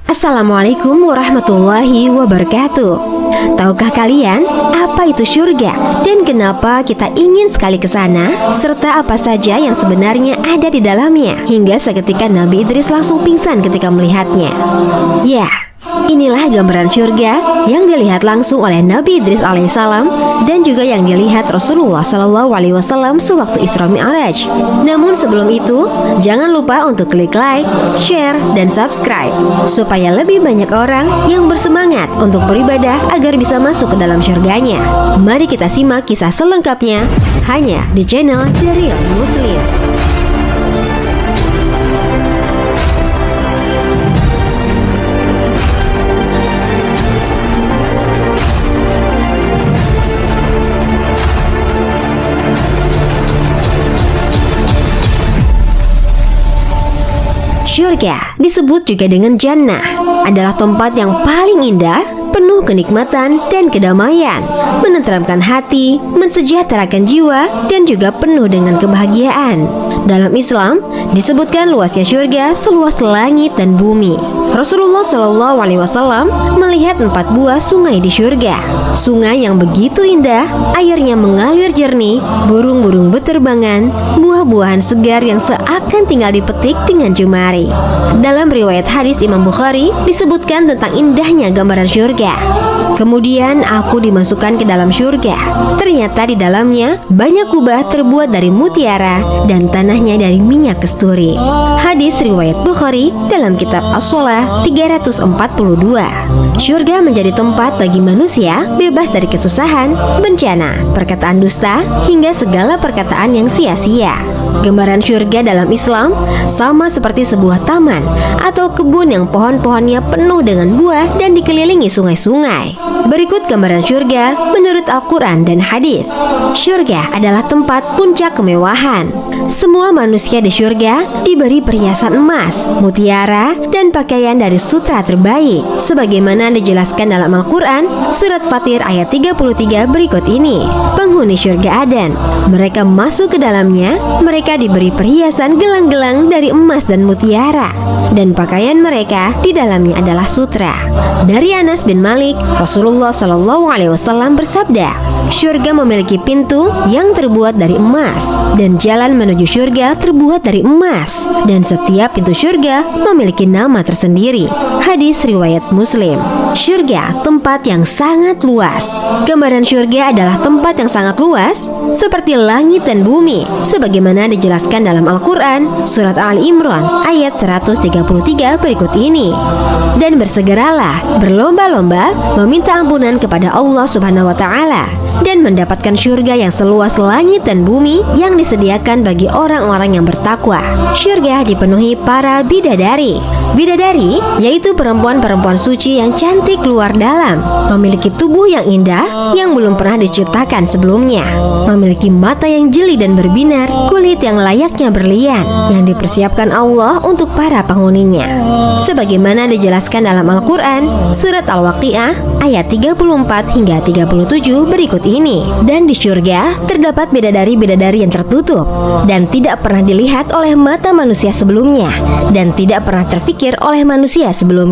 Assalamualaikum warahmatullahi wabarakatuh. Tahukah kalian apa itu surga dan kenapa kita ingin sekali ke sana, serta apa saja yang sebenarnya ada di dalamnya? Hingga seketika Nabi Idris langsung pingsan ketika melihatnya. Ya, inilah gambaran surga yang dilihat langsung oleh Nabi Idris alaihissalam dan juga yang dilihat Rasulullah SAW sewaktu Isra Mi'raj. Namun sebelum itu, jangan lupa untuk klik like, share, dan subscribe supaya lebih banyak orang yang bersemangat untuk beribadah agar bisa masuk ke dalam surganya. Mari kita simak kisah selengkapnya hanya di channel The Real Muslim. Surga disebut juga dengan jannah, adalah tempat yang paling indah, penuh kenikmatan dan kedamaian, menenteramkan hati, mensejahterakan jiwa, dan juga penuh dengan kebahagiaan. Dalam Islam disebutkan luasnya surga seluas langit dan bumi. Rasulullah SAW melihat 4 buah sungai di surga. Sungai yang begitu indah, airnya mengalir jernih, burung-burung beterbangan, buah-buahan segar yang seakan tinggal dipetik dengan jemari. Dalam riwayat hadis Imam Bukhari disebutkan tentang indahnya gambaran surga. Kemudian aku dimasukkan ke dalam surga. Ternyata di dalamnya banyak kubah terbuat dari mutiara dan tanahnya dari minyak kasturi. Hadis riwayat Bukhari dalam kitab As-Shalah 342. Surga menjadi tempat bagi manusia bebas dari kesusahan, bencana, perkataan dusta, hingga segala perkataan yang sia-sia. Gambaran surga dalam Islam sama seperti sebuah taman atau kebun yang pohon-pohonnya penuh dengan buah dan dikelilingi sungai-sungai. Berikut gambaran surga menurut Al-Quran dan hadis. Surga adalah tempat puncak kemewahan. Semua manusia di surga diberi perhiasan emas, mutiara, dan pakaian dari sutra terbaik, sebagaimana dijelaskan dalam Al-Quran surat Fatir ayat 33 berikut ini. Penghuni surga Aden, mereka masuk ke dalamnya, mereka diberi perhiasan gelang-gelang dari emas dan mutiara, dan pakaian mereka di dalamnya adalah sutra. Dari Anas bin Malik, Rasulullah SAW bersabda, surga memiliki pintu yang terbuat dari emas, dan jalan menuju surga terbuat dari emas, dan setiap pintu surga memiliki nama tersendiri. Hadis riwayat Muslim. Surga tempat yang sangat luas. Gambaran surga adalah tempat yang sangat luas, seperti langit dan bumi, sebagaimana dijelaskan dalam Al-Quran surat Ali Imran ayat 133 berikut ini. Dan bersegeralah berlomba-lomba meminta ampunan kepada Allah Subhanahu wa Ta'ala, dan mendapatkan surga yang seluas langit dan bumi yang disediakan bagi orang-orang yang bertakwa. Surga dipenuhi para bidadari. Bidadari yaitu perempuan-perempuan suci yang cantik luar dalam, memiliki tubuh yang indah yang belum pernah diciptakan sebelumnya, memiliki mata yang jeli dan berbinar, kulit yang layaknya berlian, yang dipersiapkan Allah untuk para penghuninya, sebagaimana dijelaskan dalam Al-Quran surat Al-Waqi'ah ayat 34 hingga 37 berikut ini. Dan di surga terdapat bidadari-bidadari yang tertutup dan tidak pernah dilihat oleh mata manusia sebelumnya, dan tidak pernah terfikir oleh manusia sebelumnya.